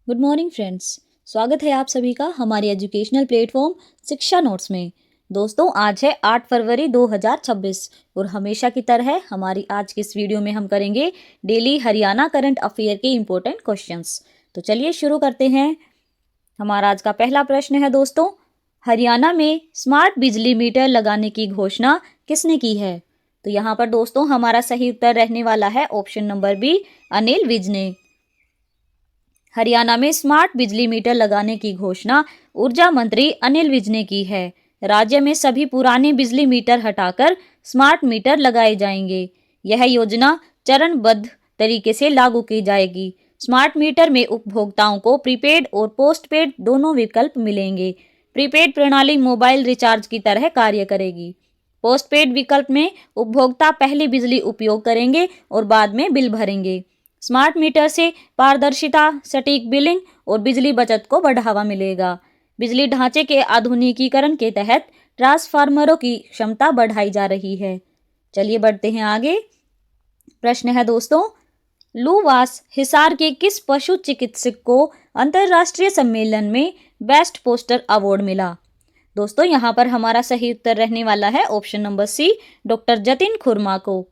Good morning friends. स्वागत है आप सभी का हमारे एजुकेशनल प्लेटफॉर्म शिक्षा नोट्स में। दोस्तों, आज है 8 फरवरी 2026 और हमेशा की तरह हमारी आज की इस वीडियो में हम करेंगे डेली हरियाणा करंट अफेयर के इम्पोर्टेंट क्वेश्चंस। तो चलिए शुरू करते हैं। हमारा आज का पहला प्रश्न है दोस्तों, हरियाणा में स्मार्ट बिजली मीटर लगाने की घोषणा किसने की है? तो यहाँ पर दोस्तों हमारा सही उत्तर रहने वाला है option number B, Anil Vij ने। हरियाणा में स्मार्ट बिजली मीटर लगाने की घोषणा ऊर्जा मंत्री अनिल विज ने की है। राज्य में सभी पुराने बिजली मीटर हटाकर स्मार्ट मीटर लगाए जाएंगे। यह योजना चरणबद्ध तरीके से लागू की जाएगी। स्मार्ट मीटर में उपभोक्ताओं को प्रीपेड और पोस्टपेड दोनों विकल्प मिलेंगे। प्रीपेड प्रणाली मोबाइल रिचार्ज की तरह कार्य करेगी। पोस्टपेड विकल्प में उपभोक्ता पहले बिजली उपयोग करेंगे और बाद में बिल भरेंगे। स्मार्ट मीटर से पारदर्शिता, सटीक बिलिंग और बिजली बचत को बढ़ावा मिलेगा। बिजली ढांचे के आधुनिकीकरण के तहत ट्रांसफार्मरों की क्षमता बढ़ाई जा रही है। चलिए बढ़ते हैं आगे। प्रश्न है दोस्तों, लूवास हिसार के किस पशु चिकित्सक को अंतरराष्ट्रीय सम्मेलन में बेस्ट पोस्टर अवार्ड मिला? दोस्तों यहाँ पर हमारा सही उत्तर रहने वाला है option number C, doctor Jatin Khurma को।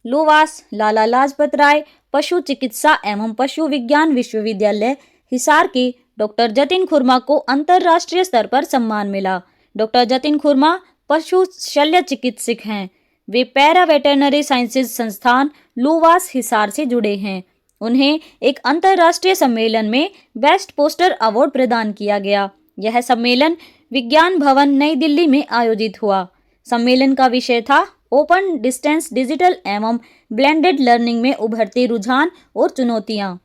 लूवास लाला लाजपत राय पशु चिकित्सा एवं पशु विज्ञान विश्वविद्यालय हिसार के डॉक्टर जतिन खुरमा को अंतरराष्ट्रीय स्तर पर सम्मान मिला। डॉक्टर जतिन खुरमा पशु शल्य चिकित्सक हैं। वे पैरा वेटरनरी साइंसेज संस्थान लूवास हिसार से जुड़े हैं। उन्हें एक अंतरराष्ट्रीय सम्मेलन में बेस्ट पोस्टर अवार्ड प्रदान किया गया। यह सम्मेलन विज्ञान भवन नई दिल्ली में आयोजित हुआ। सम्मेलन का विषय था ओपन डिस्टेंस डिजिटल एवं ब्लेंडेड लर्निंग में उभरते रुझान और चुनौतियां।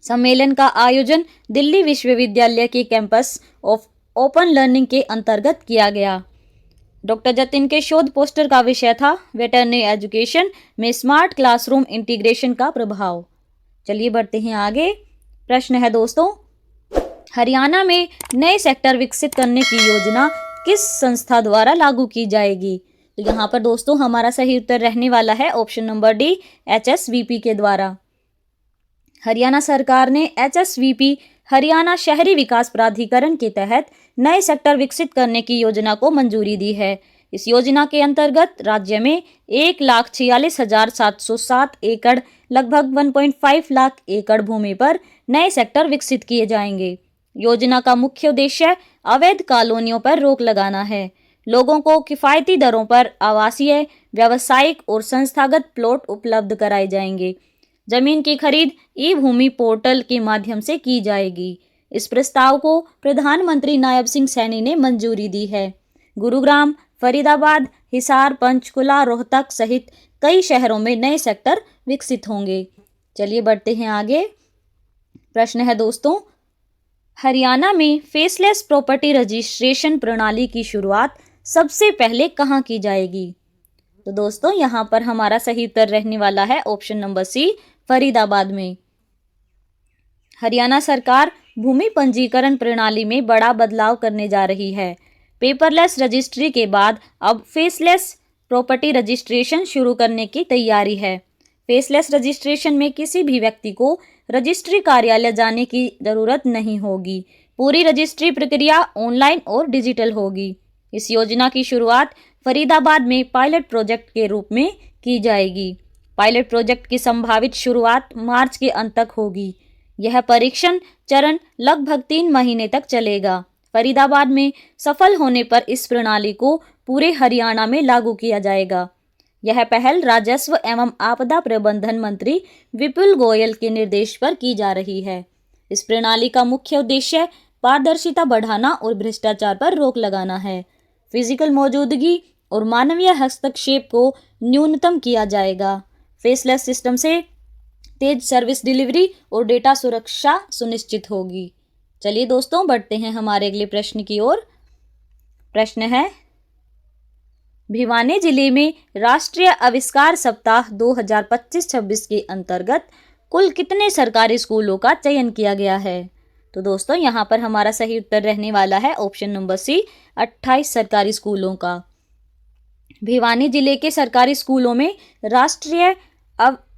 सम्मेलन का आयोजन दिल्ली विश्वविद्यालय के कैंपस ऑफ ओपन लर्निंग के अंतर्गत किया गया। डॉक्टर जतिन के शोध पोस्टर का विषय था वेटरनरी एजुकेशन में स्मार्ट क्लासरूम इंटीग्रेशन का प्रभाव। चलिए बढ़ते हैं आगे। प्रश्न है दोस्तों, हरियाणा में नए सेक्टर विकसित करने की योजना किस संस्था द्वारा लागू की जाएगी? तो यहाँ पर दोस्तों हमारा सही उत्तर रहने वाला है ऑप्शन नंबर डी, HSVP के द्वारा। हरियाणा सरकार ने HSVP हरियाणा शहरी विकास प्राधिकरण के तहत नए सेक्टर विकसित करने की योजना को मंजूरी दी है। इस योजना के अंतर्गत राज्य में 1,46,707 एकड़ लगभग 1.5 लाख एकड़ भूमि पर नए सेक्टर विकसित किए जाएंगे। योजना का मुख्य उद्देश्य अवैध कॉलोनियों पर रोक लगाना है। लोगों को किफ़ायती दरों पर आवासीय, व्यावसायिक और संस्थागत प्लॉट उपलब्ध कराए जाएंगे। जमीन की खरीद ई भूमि पोर्टल के माध्यम से की जाएगी। इस प्रस्ताव को प्रधानमंत्री नायब सिंह सैनी ने मंजूरी दी है। गुरुग्राम, फरीदाबाद, हिसार, पंचकुला, रोहतक सहित कई शहरों में नए सेक्टर विकसित होंगे। चलिए बढ़ते हैं आगे। प्रश्न है दोस्तों, हरियाणा में फेसलेस प्रॉपर्टी रजिस्ट्रेशन प्रणाली की शुरुआत सबसे पहले कहाँ की जाएगी? तो दोस्तों यहाँ पर हमारा सही उत्तर रहने वाला है ऑप्शन नंबर सी, फरीदाबाद में। हरियाणा सरकार भूमि पंजीकरण प्रणाली में बड़ा बदलाव करने जा रही है। पेपरलेस रजिस्ट्री के बाद अब फेसलेस प्रॉपर्टी रजिस्ट्रेशन शुरू करने की तैयारी है। फेसलेस रजिस्ट्रेशन में किसी भी व्यक्ति को रजिस्ट्री कार्यालय जाने की जरूरत नहीं होगी। पूरी रजिस्ट्री प्रक्रिया ऑनलाइन और डिजिटल होगी। इस योजना की शुरुआत फरीदाबाद में पायलट प्रोजेक्ट के रूप में की जाएगी। पायलट प्रोजेक्ट की संभावित शुरुआत मार्च के अंत तक होगी। यह परीक्षण चरण लगभग 3 महीने तक चलेगा। फरीदाबाद में सफल होने पर इस प्रणाली को पूरे हरियाणा में लागू किया जाएगा। यह पहल राजस्व एवं आपदा प्रबंधन मंत्री विपुल गोयल के निर्देश पर की जा रही है। इस प्रणाली का मुख्य उद्देश्य पारदर्शिता बढ़ाना और भ्रष्टाचार पर रोक लगाना है। फिजिकल मौजूदगी और मानवीय हस्तक्षेप को न्यूनतम किया जाएगा। फेसलेस सिस्टम से तेज सर्विस डिलीवरी और डेटा सुरक्षा सुनिश्चित होगी। चलिए दोस्तों बढ़ते हैं हमारे अगले प्रश्न की ओर। प्रश्न है, भिवानी जिले में राष्ट्रीय आविष्कार सप्ताह 2025-26 के अंतर्गत कुल कितने सरकारी स्कूलों का चयन किया गया है? तो दोस्तों यहाँ पर हमारा सही उत्तर रहने वाला है ऑप्शन नंबर सी, 28 सरकारी स्कूलों का। भिवानी जिले के सरकारी स्कूलों में राष्ट्रीय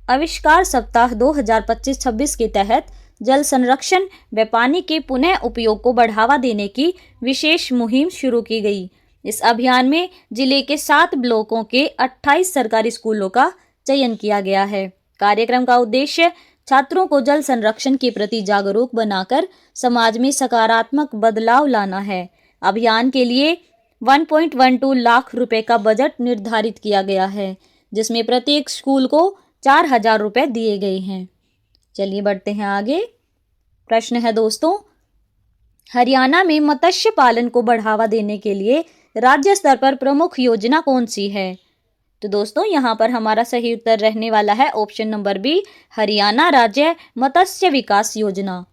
आविष्कार सप्ताह 2025-26 के तहत जल संरक्षण व पानी के पुनः उपयोग को बढ़ावा देने की विशेष मुहिम शुरू की गई। इस अभियान में जिले के 7 ब्लॉकों के 28 सरकारी स्कूलों का चयन किया गया है। कार्यक्रम का उद्देश्य छात्रों को जल संरक्षण के प्रति जागरूक बनाकर समाज में सकारात्मक बदलाव लाना है। अभियान के लिए 1.12 लाख रुपए का बजट निर्धारित किया गया है, जिसमें प्रत्येक स्कूल को 4,000 रुपए दिए गए हैं। चलिए बढ़ते हैं आगे। प्रश्न है दोस्तों, हरियाणा में मत्स्य पालन को बढ़ावा देने के लिए राज्य स्तर पर प्रमुख योजना कौन सी है? तो दोस्तों यहाँ पर हमारा सही उत्तर रहने वाला है ऑप्शन नंबर बी, हरियाणा राज्य मत्स्य विकास योजना।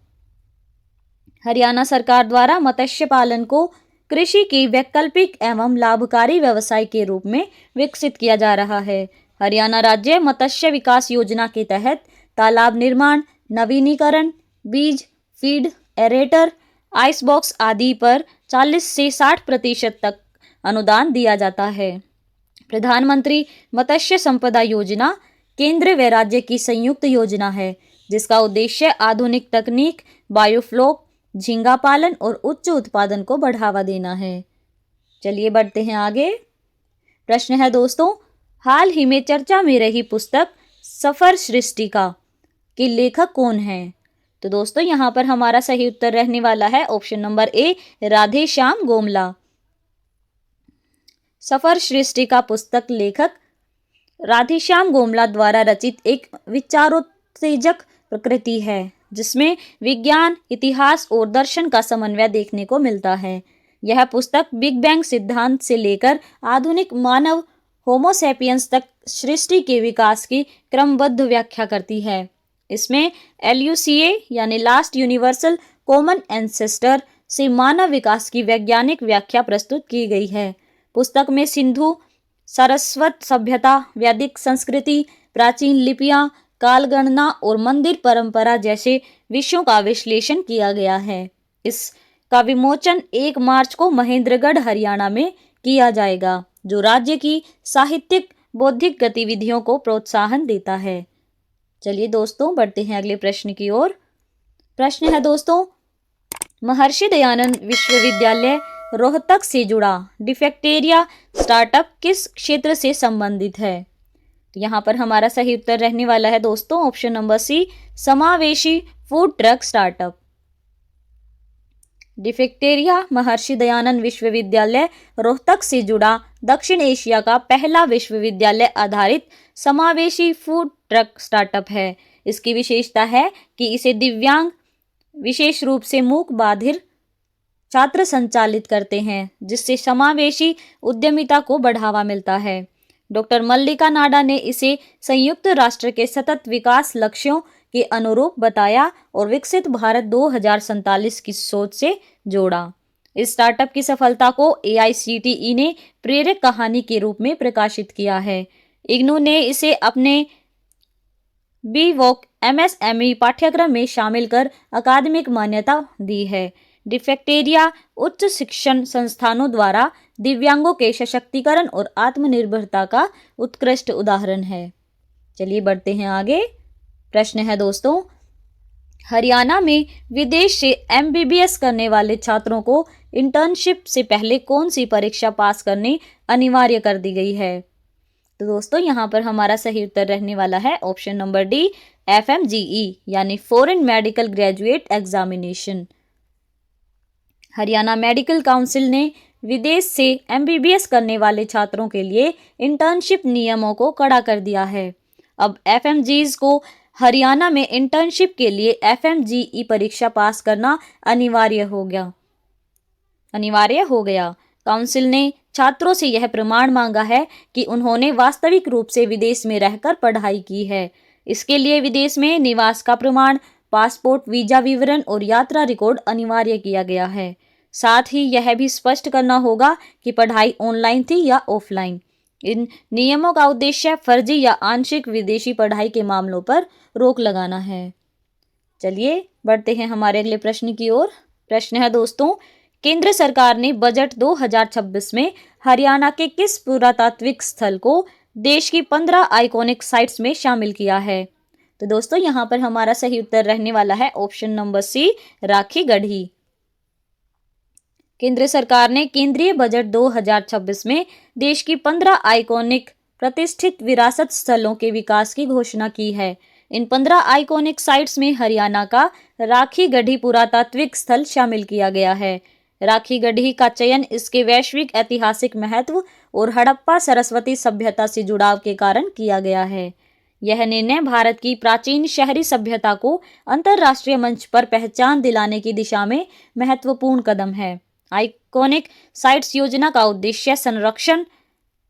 हरियाणा सरकार द्वारा मत्स्य पालन को कृषि की वैकल्पिक एवं लाभकारी व्यवसाय के रूप में विकसित किया जा रहा है। हरियाणा राज्य मत्स्य विकास योजना के तहत तालाब निर्माण, नवीनीकरण, बीज, फीड, एरेटर, आइस बॉक्स आदि पर 40 से 60% तक अनुदान दिया जाता है। प्रधानमंत्री मत्स्य संपदा योजना केंद्र व राज्य की संयुक्त योजना है, जिसका उद्देश्य आधुनिक तकनीक, बायोफ्लॉक, झींगा पालन और उच्च उत्पादन को बढ़ावा देना है। चलिए बढ़ते हैं आगे। प्रश्न है दोस्तों, हाल ही में चर्चा में रही पुस्तक सफर सृष्टिका के लेखक कौन हैं? तो दोस्तों यहाँ पर हमारा सही उत्तर रहने वाला है ऑप्शन नंबर ए, राधेश्याम गोमला। सफर सृष्टिका पुस्तक लेखक राधेश्याम गोमला द्वारा रचित एक विचारोत्तेजक प्रकृति है, जिसमें विज्ञान, इतिहास और दर्शन का समन्वय देखने को मिलता है। यह पुस्तक बिग बैंग सिद्धांत से लेकर आधुनिक मानव होमोसेपियंस तक सृष्टि के विकास की क्रमबद्ध व्याख्या करती है। इसमें LUCA यानी लास्ट यूनिवर्सल कॉमन एंसेस्टर से मानव विकास की वैज्ञानिक व्याख्या प्रस्तुत की गई है। पुस्तक में सिंधु सारस्वत सभ्यता, वैदिक संस्कृति, प्राचीन लिपियां, कालगणना और मंदिर परंपरा जैसे विषयों का विश्लेषण किया गया है। इसका विमोचन 1 मार्च को महेंद्रगढ़ हरियाणा में किया जाएगा, जो राज्य की साहित्यिक बौद्धिक गतिविधियों को प्रोत्साहन देता है। चलिए दोस्तों बढ़ते हैं अगले प्रश्न की ओर। प्रश्न है दोस्तों, महर्षि दयानंद विश्वविद्यालय रोहतक से जुड़ा डिफेक्टेरिया स्टार्टअप किस क्षेत्र से संबंधित है? तो यहाँ पर हमारा सही उत्तर रहने वाला है दोस्तों ऑप्शन नंबर सी, समावेशी food truck startup. डिफेक्टेरिया Maharshi Dayanand विश्वविद्यालय रोहतक से जुड़ा दक्षिण एशिया का पहला विश्वविद्यालय आधारित समावेशी फूड ट्रक स्टार्टअप है। इसकी विशेषता है कि इसे दिव्यांग, विशेष रूप से मूक बाधिर छात्र संचालित करते हैं, जिससे समावेशी उद्यमिता को बढ़ावा मिलता है। डॉक्टर मल्लिका नाडा ने इसे संयुक्त राष्ट्र के सतत विकास लक्ष्यों के अनुरूप बताया और विकसित भारत 2047 की सोच से जोड़ा। इस स्टार्टअप की सफलता को AICTE ने प्रेरक कहानी के रूप में प्रकाशित किया है। इग्नू ने इसे अपने BVOC MSME पाठ्यक्रम में शामिल कर अकादमिक मान्यता दी है। डिफेक्टेरिया उच्च शिक्षण संस्थानों द्वारा दिव्यांगों के सशक्तिकरण और आत्मनिर्भरता का उत्कृष्ट उदाहरण है। चलिए बढ़ते हैं आगे। प्रश्न है दोस्तों, हरियाणा में विदेश से MBBS करने वाले छात्रों को इंटर्नशिप से पहले कौन सी परीक्षा पास करनी अनिवार्य कर दी गई है? तो दोस्तों यहाँ पर हमारा सही उत्तर रहने वाला है ऑप्शन नंबर डी, FMGE यानी foreign medical graduate examination. Haryana medical council ने विदेश से MBBS करने वाले छात्रों के लिए इंटर्नशिप नियमों को कड़ा कर दिया है। अब FMGs को हरियाणा में इंटर्नशिप के लिए FMGE परीक्षा पास करना अनिवार्य हो गया। काउंसिल ने छात्रों से यह प्रमाण मांगा है कि उन्होंने वास्तविक रूप से विदेश में रहकर पढ़ाई की है। इसके लिए विदेश में निवास का प्रमाण, पासपोर्ट, वीजा विवरण और यात्रा रिकॉर्ड अनिवार्य किया गया है। साथ ही यह भी स्पष्ट करना होगा कि पढ़ाई ऑनलाइन थी या ऑफलाइन। इन नियमों का उद्देश्य फर्जी या आंशिक विदेशी पढ़ाई के मामलों पर रोक लगाना है। चलिए बढ़ते हैं हमारे अगले प्रश्न की ओर। प्रश्न है दोस्तों, केंद्र सरकार ने बजट 2026 में हरियाणा के किस पुरातात्विक स्थल को देश की 15 आइकॉनिक साइट्स में शामिल किया है? तो दोस्तों यहाँ पर हमारा सही उत्तर रहने वाला है ऑप्शन नंबर सी, राखी गढ़ी। केंद्र सरकार ने केंद्रीय बजट 2026 में देश की 15 आइकॉनिक प्रतिष्ठित विरासत स्थलों के विकास की घोषणा की है। इन 15 आइकॉनिक साइट्स में हरियाणा का राखी गढ़ी पुरातात्विक स्थल शामिल किया गया है। राखी गढ़ी का चयन इसके वैश्विक ऐतिहासिक महत्व और हड़प्पा सरस्वती सभ्यता से जुड़ाव के कारण किया गया है। यह निर्णय भारत की प्राचीन शहरी सभ्यता को अंतर्राष्ट्रीय मंच पर पहचान दिलाने की दिशा में महत्वपूर्ण कदम है। आइकॉनिक साइट्स योजना का उद्देश्य संरक्षण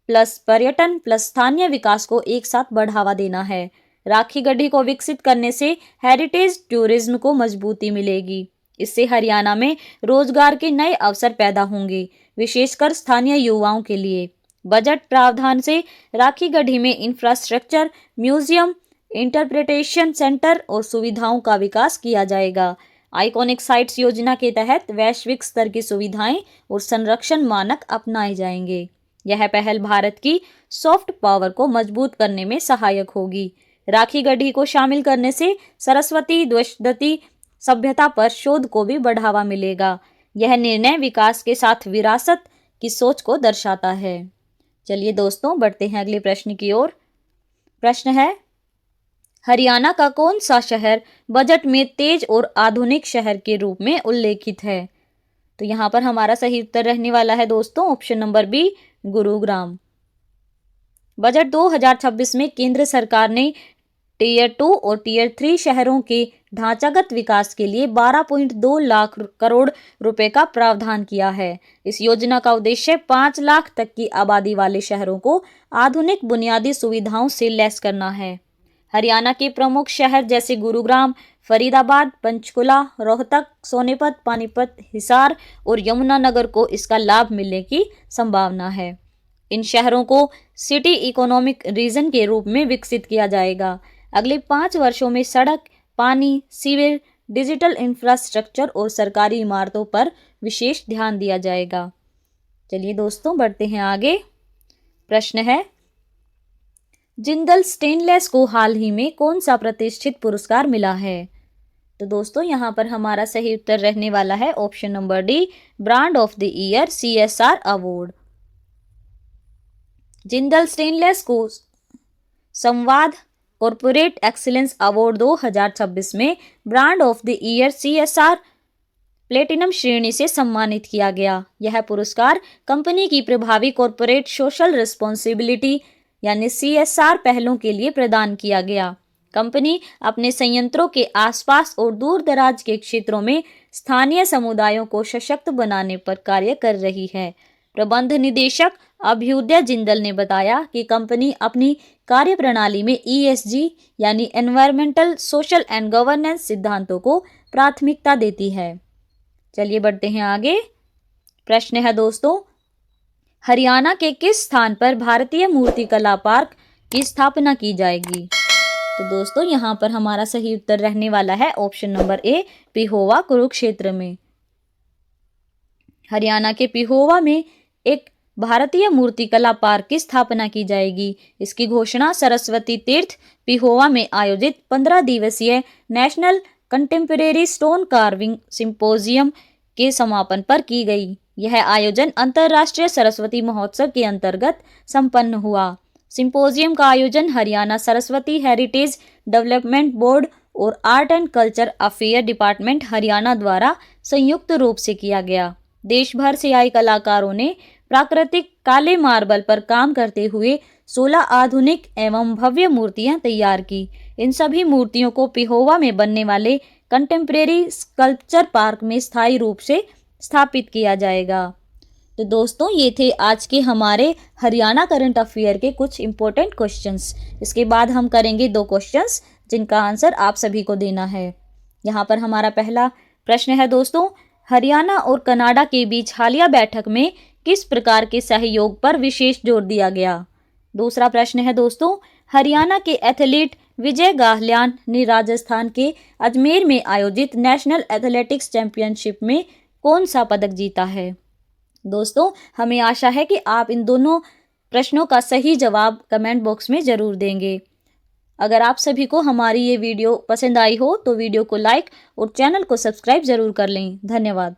प्लस पर्यटन प्लस स्थानीय विकास को एक साथ बढ़ावा देना है। राखी गढ़ी को विकसित करने से हेरिटेज टूरिज्म को मजबूती मिलेगी। इससे हरियाणा में रोजगार के नए अवसर पैदा होंगे, विशेषकर स्थानीय युवाओं के लिए। बजट प्रावधान से राखी गढ़ी में इंफ्रास्ट्रक्चर, म्यूजियम, इंटरप्रिटेशन सेंटर और सुविधाओं का विकास किया जाएगा। आइकॉनिक साइट्स योजना के तहत वैश्विक स्तर की सुविधाएं और संरक्षण मानक अपनाए जाएंगे। यह पहल भारत की सॉफ्ट पावर को मजबूत करने में सहायक होगी। राखी गढ़ी को शामिल करने से सरस्वती द्वैतदती सभ्यता पर शोध को भी बढ़ावा मिलेगा। यह निर्णय विकास के साथ विरासत की सोच को दर्शाता है। चलिए दोस्तों, बढ़ते हैं अगले प्रश्न की ओर। प्रश्न है, हरियाणा का कौन सा शहर बजट में तेज और आधुनिक शहर के रूप में उल्लेखित है? तो यहाँ पर हमारा सही उत्तर रहने वाला है दोस्तों option number B, Gurugram. Budget 2026 में केंद्र सरकार ने टीयर 2 और टीयर 3 शहरों के ढांचागत विकास के लिए 12.2 लाख करोड़ रुपए का प्रावधान किया है। इस योजना का उद्देश्य 5 लाख तक की आबादी वाले शहरों को आधुनिक बुनियादी सुविधाओं से लैस करना है। हरियाणा के प्रमुख शहर जैसे गुरुग्राम, फरीदाबाद, पंचकुला, रोहतक, सोनीपत, पानीपत, हिसार और यमुनानगर को इसका लाभ मिलने की संभावना है। इन शहरों को सिटी इकोनॉमिक रीजन के रूप में विकसित किया जाएगा। अगले 5 वर्षों में सड़क, पानी, सीवर, डिजिटल इंफ्रास्ट्रक्चर और सरकारी इमारतों पर विशेष ध्यान दिया जाएगा। चलिए दोस्तों, बढ़ते हैं आगे। प्रश्न है, जिंदल स्टेनलेस को हाल ही में कौन सा प्रतिष्ठित पुरस्कार मिला है? तो दोस्तों यहाँ पर हमारा सही उत्तर रहने वाला है option number D, brand of the year CSR award. Jindal stainless को संवाद कॉर्पोरेट एक्सीलेंस अवार्ड 2026 में brand of the year CSR platinum श्रेणी से सम्मानित किया गया। यह पुरस्कार कंपनी की प्रभावी कॉर्पोरेट सोशल रिस्पॉन्सिबिलिटी यानी CSR पहलों के लिए प्रदान किया गया। कंपनी अपने संयंत्रों के आसपास और दूर दराज के क्षेत्रों में स्थानीय समुदायों को सशक्त बनाने पर कार्य कर रही है। प्रबंध निदेशक अभ्युदय जिंदल ने बताया कि कंपनी अपनी कार्यप्रणाली में ESG यानी एनवायरमेंटल, सोशल एंड गवर्नेंस सिद्धांतों को प्राथमिकता देती है। चलिए बढ़ते हैं आगे। प्रश्न है दोस्तों, हरियाणा के किस स्थान पर भारतीय मूर्तिकला पार्क की स्थापना की जाएगी? तो दोस्तों यहाँ पर हमारा सही उत्तर रहने वाला है option number A, Pehowa, Kurukshetra में। हरियाणा के पिहोवा में एक भारतीय मूर्तिकला पार्क की स्थापना की जाएगी। इसकी घोषणा सरस्वती तीर्थ पिहोवा में आयोजित 15 दिवसीय national contemporary stone carving symposium के समापन पर की गई। यह आयोजन अंतर्राष्ट्रीय सरस्वती महोत्सव के अंतर्गत संपन्न हुआ। सिंपोजियम का आयोजन Haryana Saraswati heritage development board और art and culture affair department Haryana द्वारा संयुक्त रूप से किया गया। देश भर से आए कलाकारों ने प्राकृतिक काले मार्बल पर काम करते हुए 16 आधुनिक एवं भव्य मूर्तियां तैयार की। इन सभी मूर्तियों को पिहोवा में बनने वाले कंटेम्परेरी स्कल्पचर पार्क में स्थायी रूप से स्थापित किया जाएगा। तो दोस्तों ये थे आज के हमारे हरियाणा करंट अफेयर के कुछ इंपॉर्टेंट क्वेश्चंस। इसके बाद हम करेंगे 2 क्वेश्चंस जिनका आंसर आप सभी को देना है। यहाँ पर हमारा पहला प्रश्न है दोस्तों, हरियाणा और कनाडा के बीच हालिया बैठक में किस प्रकार के सहयोग पर विशेष जोर दिया गया? दूसरा प्रश्न है दोस्तों, हरियाणा के एथलीट विजय गाहलियान ने राजस्थान के अजमेर में आयोजित नेशनल एथलेटिक्स चैंपियनशिप में कौन सा पदक जीता है? दोस्तों हमें आशा है कि आप इन दोनों प्रश्नों का सही जवाब कमेंट बॉक्स में जरूर देंगे। अगर आप सभी को हमारी ये वीडियो पसंद आई हो तो वीडियो को लाइक और चैनल को सब्सक्राइब ज़रूर कर लें। धन्यवाद।